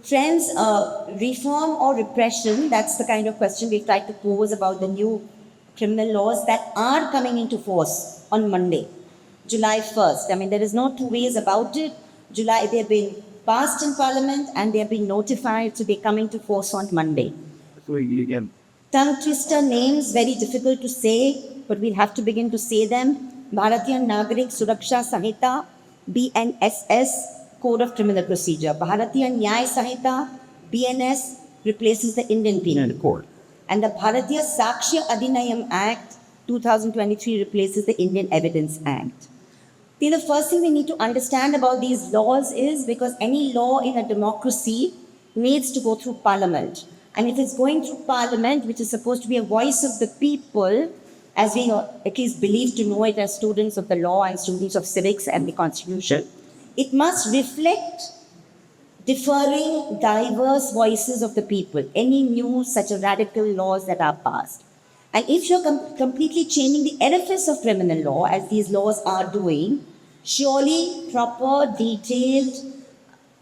Friends, reform or repression, that's the kind of question we've tried to pose about the new criminal laws that are coming into force on Monday, July 1st. I mean, there is no two ways about it. July, they've been passed in Parliament and they've been notified, so they're coming to force on Monday. So again, Tongue twister names, very difficult to say, but we'll have to begin to say them. Bharatiya Nagarik Suraksha Samhita, BNSS, Code of Criminal Procedure. Bharatiya Nyay Samhita, BNS, replaces the Indian Penal Code. And the Bharatiya Sakshya Adhinayam Act 2023 replaces the Indian Evidence Act. See, the first thing we need to understand about these laws is because any law in a democracy needs to go through Parliament. And if it's going through Parliament, which is supposed to be a voice of the people, as we at least believe to know it as students of the law and students of civics and the Constitution, it must reflect differing, diverse voices of the people, any new such a radical laws that are passed. And if you're completely changing the edifice of criminal law, as these laws are doing, surely proper, detailed,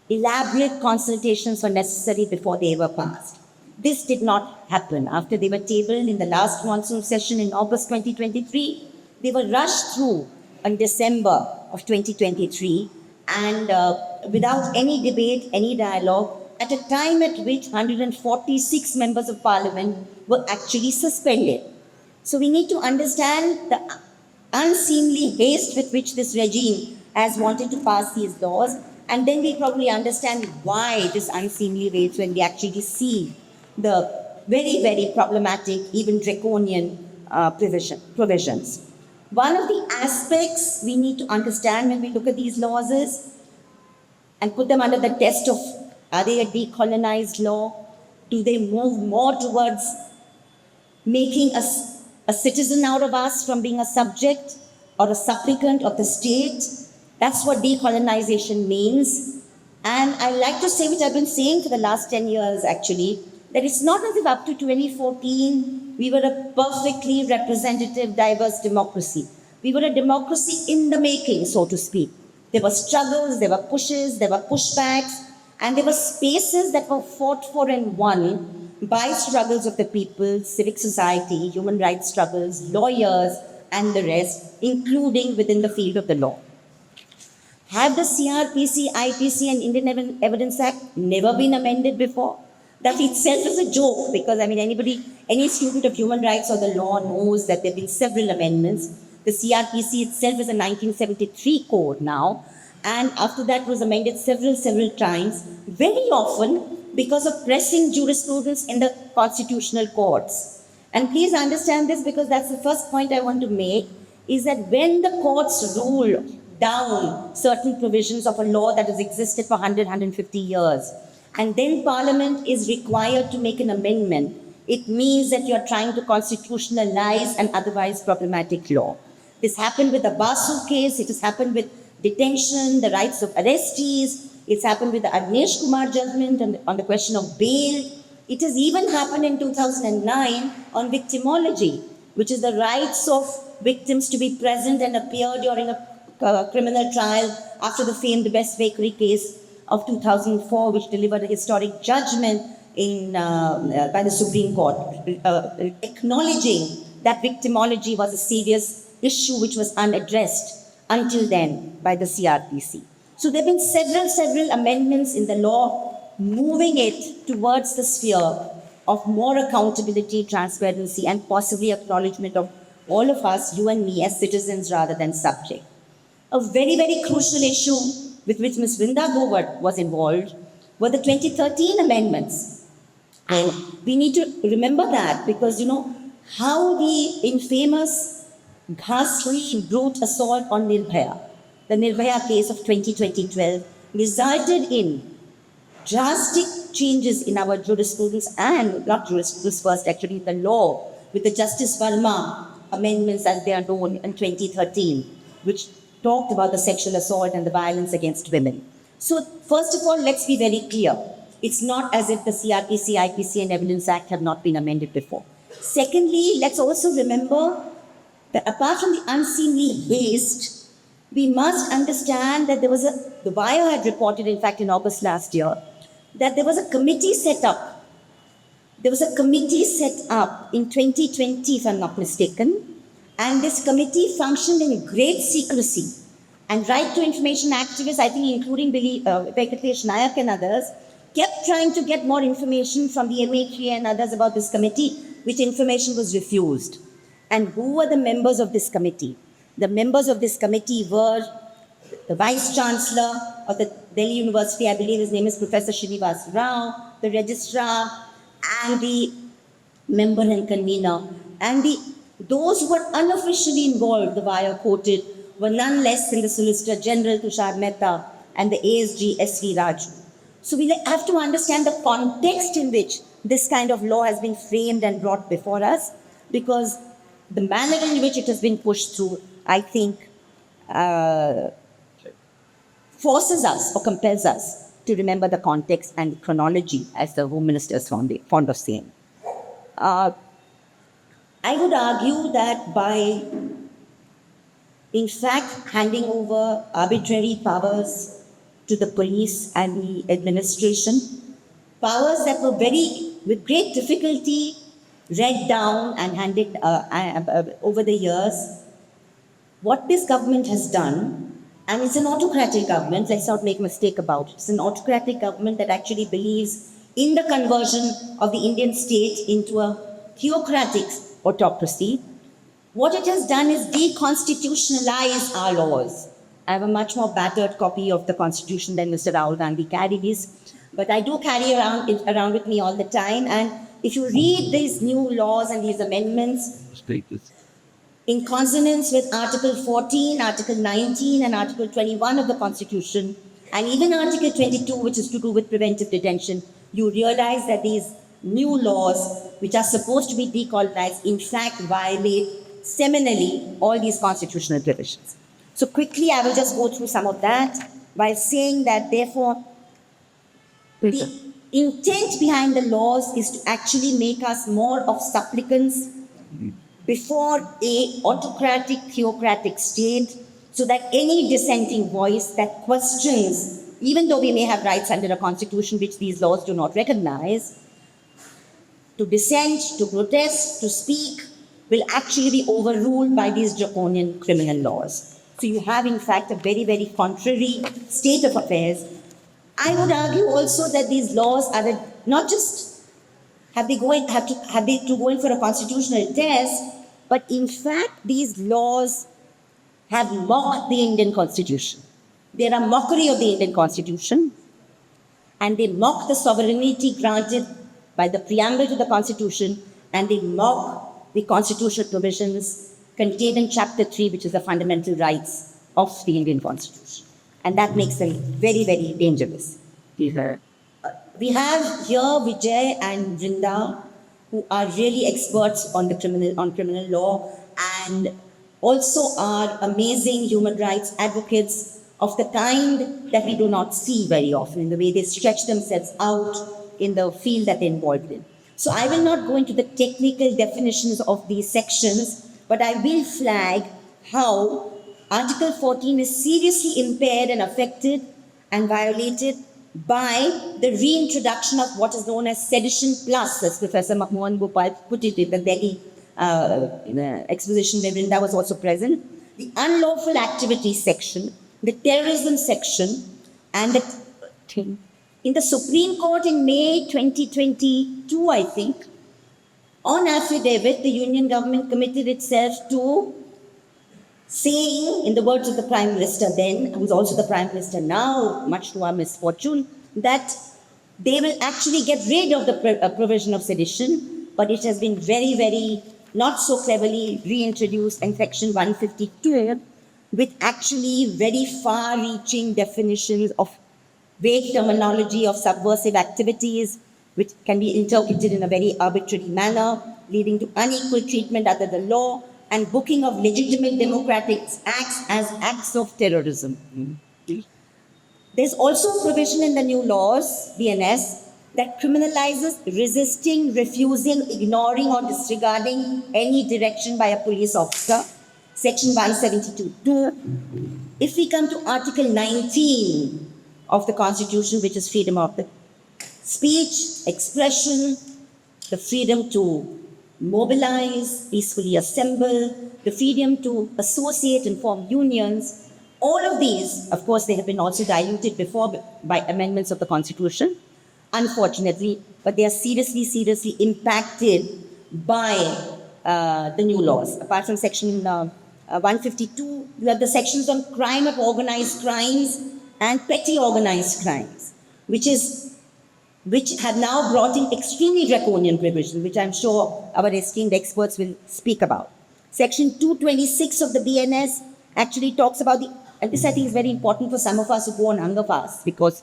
elaborate consultations were necessary before they were passed. This did not happen. After they were tabled in the last monsoon session in August 2023, they were rushed through in December of 2023 and without any debate, any dialogue, at a time at which 146 members of parliament were actually suspended. So we need to understand the unseemly haste with which this regime has wanted to pass these laws, and then we probably understand why this unseemly haste when we actually see the very, very problematic, even draconian provisions. One of the aspects we need to understand when we look at these laws is, and put them under the test of, are they a decolonized law? Do they move more towards making us a citizen out of us from being a subject or a supplicant of the state? That's what decolonization means. And I like to say, which I've been saying for the last 10 years actually, that it's not as if up to 2014 we were a perfectly representative, diverse democracy. We were a democracy in the making, so to speak. There were struggles, there were pushes, there were pushbacks, and there were spaces that were fought for and won by struggles of the people, civic society, human rights struggles, lawyers, and the rest, including within the field of the law. Have the CRPC, IPC, and Indian Evidence Act never been amended before? That itself is a joke because, I mean, any student of human rights or the law knows that there have been several amendments. The CRPC itself is a 1973 code now, and after that was amended several times, very often because of pressing jurisprudence in the constitutional courts. And please understand this because that's the first point I want to make, is that when the courts rule down certain provisions of a law that has existed for 100, 150 years, and then Parliament is required to make an amendment, it means that you're trying to constitutionalize an otherwise problematic law. This happened with the Basu case, it has happened with detention, the rights of arrestees, it's happened with the Agnesh Kumar judgment on the question of bail. It has even happened in 2009 on victimology, which is the rights of victims to be present and appear during a criminal trial after the famed Best Bakery case of 2004, which delivered a historic judgment by the Supreme Court, acknowledging that victimology was a serious issue which was unaddressed until then by the CRPC. So there have been several amendments in the law moving it towards the sphere of more accountability, transparency, and possibly acknowledgement of all of us, you and me, as citizens rather than subject. A very, very crucial issue with which Ms. Vrinda Govard was involved were the 2013 amendments. And we need to remember that because, you know, how the infamous, ghastly, brute assault on Nirbhaya, the Nirbhaya case of 2012, resulted in drastic changes in our jurisprudence and, not jurisprudence first, actually the law, with the Justice Verma amendments as they are known in 2013, which talked about the sexual assault and the violence against women. So first of all, let's be very clear. It's not as if the CRPC, IPC, and Evidence Act have not been amended before. Secondly, let's also remember that apart from the unseemly haste, we must understand that the Wire had reported, in fact, in August last year, that there was a committee set up. There was a committee set up in 2020, if I'm not mistaken, and this committee functioned in great secrecy. And right to information activists, I think including Venkatesh Nayak and others, kept trying to get more information from the MHA and others about this committee, which information was refused. And who were the members of this committee? The members of this committee were the Vice Chancellor of the Delhi University, I believe his name is Professor Srinivas Rao, the Registrar, and the member and convener. And those who were unofficially involved, the wire quoted, were none less than the Solicitor General Tushar Mehta and the ASG S.V. Raju. So we have to understand the context in which this kind of law has been framed and brought before us, because the manner in which it has been pushed through, I think, forces us or compels us to remember the context and the chronology, as the Home Minister is fond of saying. I would argue that by, in fact, handing over arbitrary powers to the police and the administration, powers that were with great difficulty, read down and handed over the years, what this government has done, and it's an autocratic government, let's not make a mistake about it. It's an autocratic government that actually believes in the conversion of the Indian state into a theocratic autocracy. What it has done is deconstitutionalize our laws. I have a much more battered copy of the Constitution than Mr. Rahul Gandhi carries, but I do carry it around with me all the time. And if you read these new laws and these amendments, in consonance with Article 14, Article 19, and Article 21 of the Constitution, and even Article 22, which is to do with preventive detention, you realize that these new laws, which are supposed to be decolonized, in fact violate seminally all these constitutional provisions. So quickly, I will just go through some of that by saying that, therefore, the intent behind the laws is to actually make us more of supplicants before a autocratic, theocratic state, so that any dissenting voice that questions, even though we may have rights under a constitution which these laws do not recognize, to dissent, to protest, to speak, will actually be overruled by these draconian criminal laws. So you have, in fact, a very, very contrary state of affairs. I would argue also that these laws are not just have they to go in for a constitutional test, but in fact, these laws have mocked the Indian Constitution. They are a mockery of the Indian Constitution, and they mock the sovereignty granted by the preamble to the Constitution, and they mock the constitutional provisions contained in Chapter 3, which is the fundamental rights of the Indian Constitution. And that makes them very, very dangerous. We have here Vijay and Vrinda, who are really experts on criminal law, and also are amazing human rights advocates of the kind that we do not see very often in the way they stretch themselves out in the field that they're involved in. So I will not go into the technical definitions of these sections, but I will flag how Article 14 is seriously impaired and affected and violated by the reintroduction of what is known as Sedition Plus, as Professor Mohan Gopal put it in the Delhi exposition where Vrinda was also present, the unlawful activity section, the terrorism section, and the in the Supreme Court in May 2022, I think, on affidavit, the Union government committed itself to saying, in the words of the Prime Minister then, who's also the Prime Minister now, much to our misfortune, that they will actually get rid of the provision of sedition, but it has been very, very not so cleverly reintroduced in Section 152 with actually very far-reaching definitions of vague terminology of subversive activities, which can be interpreted in a very arbitrary manner, leading to unequal treatment under the law, and booking of legitimate democratic acts as acts of terrorism. Mm-hmm. There's also a provision in the new laws, BNS, that criminalizes resisting, refusing, ignoring, or disregarding any direction by a police officer, Section 172. If we come to Article 19 of the Constitution, which is freedom of the Speech, expression, the freedom to mobilize, peacefully assemble, the freedom to associate and form unions. All of these, of course, they have been also diluted before by amendments of the Constitution, unfortunately, but they are seriously, seriously impacted by the new laws. Apart from Section 152, you have the sections on crime of organized crimes and petty organized crimes, which have now brought in extremely draconian provisions, which I'm sure our esteemed experts will speak about. Section 226 of the BNS actually talks about and this I think is very important for some of us who go on hunger fast, because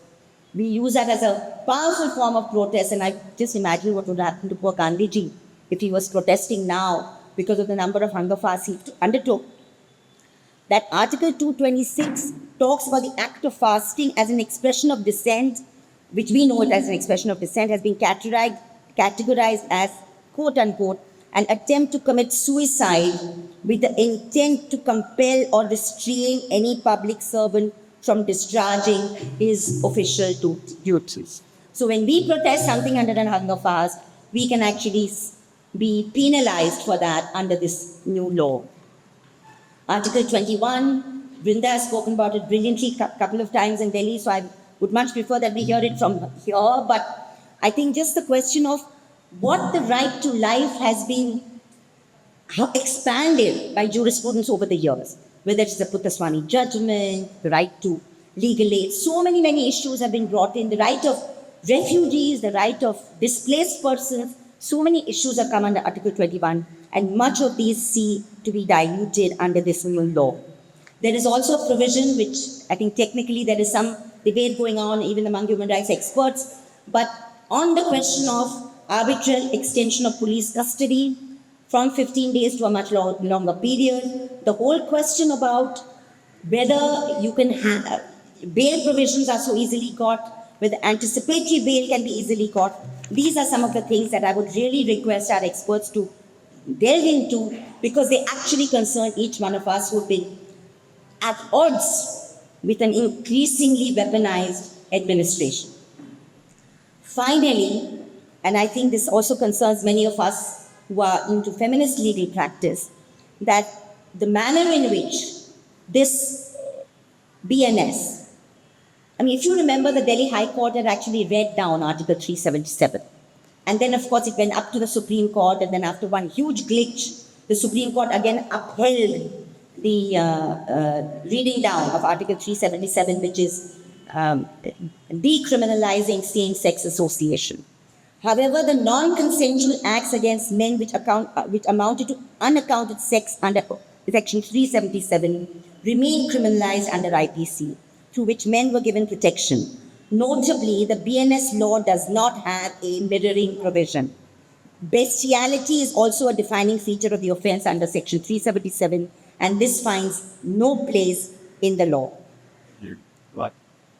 we use that as a powerful form of protest, and I just imagine what would happen to poor Gandhiji if he was protesting now because of the number of hunger fasts he undertook. That Article 226 talks about the act of fasting as an expression of dissent, which we know it as an expression of dissent, has been categorized as, quote unquote, an attempt to commit suicide with the intent to compel or restrain any public servant from discharging his official duties. So when we protest something under an hunger fast, we can actually be penalized for that under this new law. Article 21, Brinda has spoken about it brilliantly a couple of times in Delhi, so I would much prefer that we hear it from here. But I think just the question of what the right to life has been expanded by jurisprudence over the years, whether it's the Puttaswamy judgment, the right to legal aid, so many issues have been brought in, the right of refugees, the right of displaced persons, so many issues have come under Article 21, and much of these see to be diluted under this new law. There is also a provision which I think technically there is some debate going on even among human rights experts, but on the question of arbitrary extension of police custody from 15 days to a much longer period, the whole question about whether you can have bail provisions are so easily got, whether anticipatory bail can be easily got. These are some of the things that I would really request our experts to delve into, because they actually concern each one of us who've been at odds with an increasingly weaponized administration. Finally, and I think this also concerns many of us who are into feminist legal practice, that the manner in which this BNS, I mean, if you remember, the Delhi High Court had actually read down Article 377. And then, of course, it went up to the Supreme Court, and then after one huge glitch, the Supreme Court again upheld the reading down of Article 377, which is decriminalizing same-sex association. However, the non-consensual acts against men which amounted to unaccounted sex under Section 377 remain criminalized under IPC, through which men were given protection. Notably, the BNS law does not have a mirroring provision. Bestiality is also a defining feature of the offense under Section 377, and this finds no place in the law. What?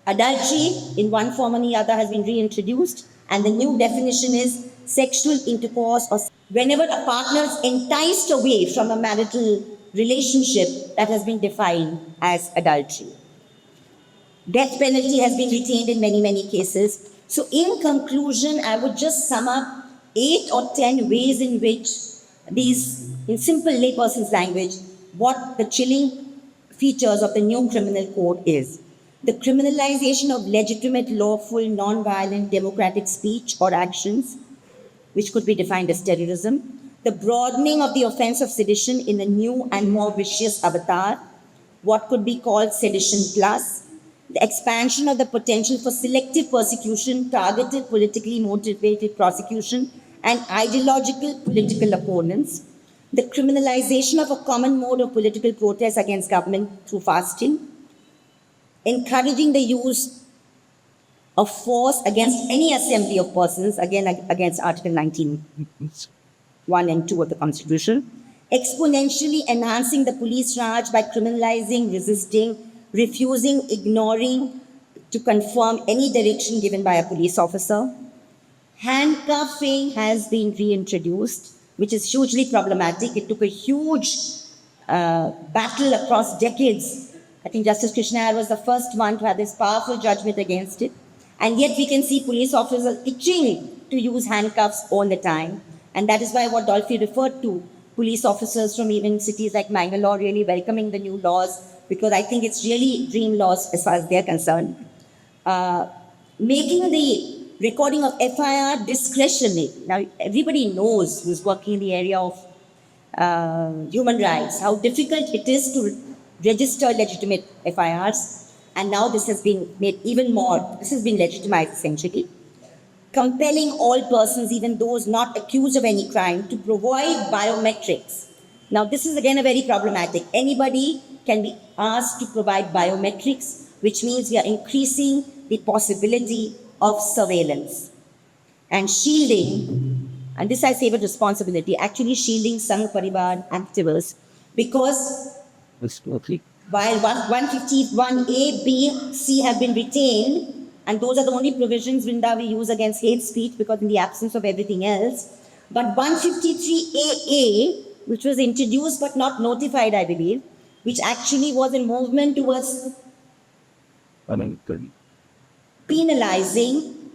Adultery, in one form or the other, has been reintroduced, and the new definition is sexual intercourse or whenever a partner is enticed away from a marital relationship that has been defined as adultery. Death penalty has been retained in many cases. So in conclusion, I would just sum up 8 or 10 ways in which these, in simple layperson's language, what the chilling features of the new criminal code is. The criminalization of legitimate, lawful, non-violent, democratic speech or actions, which could be defined as terrorism. The broadening of the offense of sedition in a new and more vicious avatar, what could be called sedition plus. The expansion of the potential for selective persecution, targeted politically motivated prosecution, and ideological political opponents. The criminalization of a common mode of political protest against government through fasting. Encouraging the use of force against any assembly of persons, again against Article 19, 1 and 2 of the Constitution. Exponentially enhancing the police Raj by criminalizing, resisting, refusing, ignoring to conform any direction given by a police officer. Handcuffing has been reintroduced, which is hugely problematic. It took a huge battle across decades. I think Justice Krishna was the first one to have this powerful judgment against it. And yet we can see police officers itching to use handcuffs all the time. And that is why what Dolphy referred to, police officers from even cities like Mangalore really welcoming the new laws, because I think it's really dream laws as far as they're concerned. Making the recording of FIR discretionary. Now, everybody knows who's working in the area of human rights, how difficult it is to register legitimate FIRs. And now this has been made even more, this has been legitimized essentially. Compelling all persons, even those not accused of any crime, to provide biometrics. Now, this is again a very problematic. Anybody can be asked to provide biometrics, which means we are increasing the possibility of surveillance and shielding. And this I say with responsibility, actually shielding Sangh Parivar activists, because while 151A, B, C have been retained, and those are the only provisions, Vrinda, we use against hate speech, because in the absence of everything else. But 153AA, which was introduced but not notified, I believe, which actually was a movement towards penalizing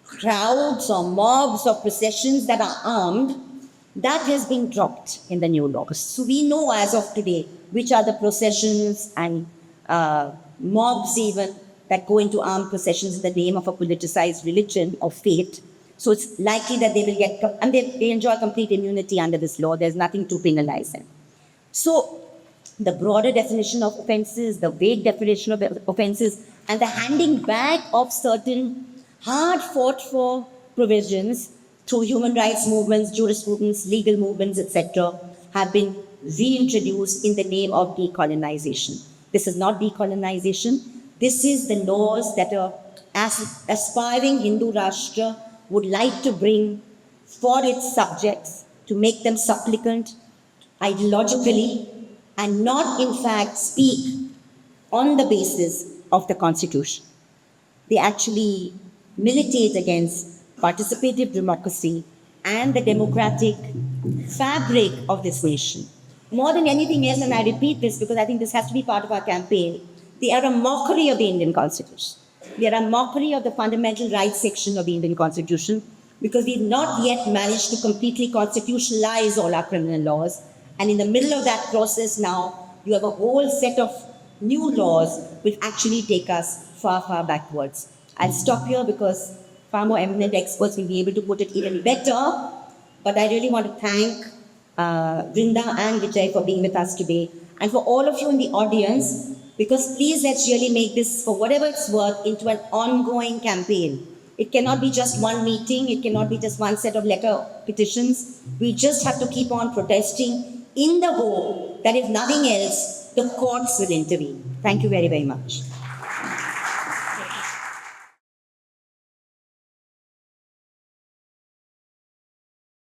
crowds or mobs or processions that are armed, that has been dropped in the new laws. So we know as of today which are the processions and mobs even that go into armed processions in the name of a politicized religion or faith. So it's likely that they will get, and they enjoy complete immunity under this law. There's nothing to penalize them. So the broader definition of offenses, the vague definition of offenses, and the handing back of certain hard fought for provisions through human rights movements, jurisprudence, legal movements, etc., have been reintroduced in the name of decolonization. This is not decolonization. This is the laws that an aspiring Hindu Rashtra would like to bring for its subjects to make them supplicant ideologically and not in fact speak on the basis of the constitution. They actually militate against participative democracy and the democratic fabric of this nation. More than anything else, and I repeat this because I think this has to be part of our campaign, they are a mockery of the Indian Constitution. They are a mockery of the fundamental rights section of the Indian Constitution, because we've not yet managed to completely constitutionalize all our criminal laws. And in the middle of that process now, you have a whole set of new laws which actually take us far, far backwards. I'll stop here because far more eminent experts will be able to put it even better. But I really want to thank Vrinda and Vijay for being with us today. And for all of you in the audience, because please let's really make this, for whatever it's worth, into an ongoing campaign. It cannot be just one meeting. It cannot be just one set of letter petitions. We just have to keep on protesting in the hope that if nothing else, the courts will intervene. Thank you very, very much.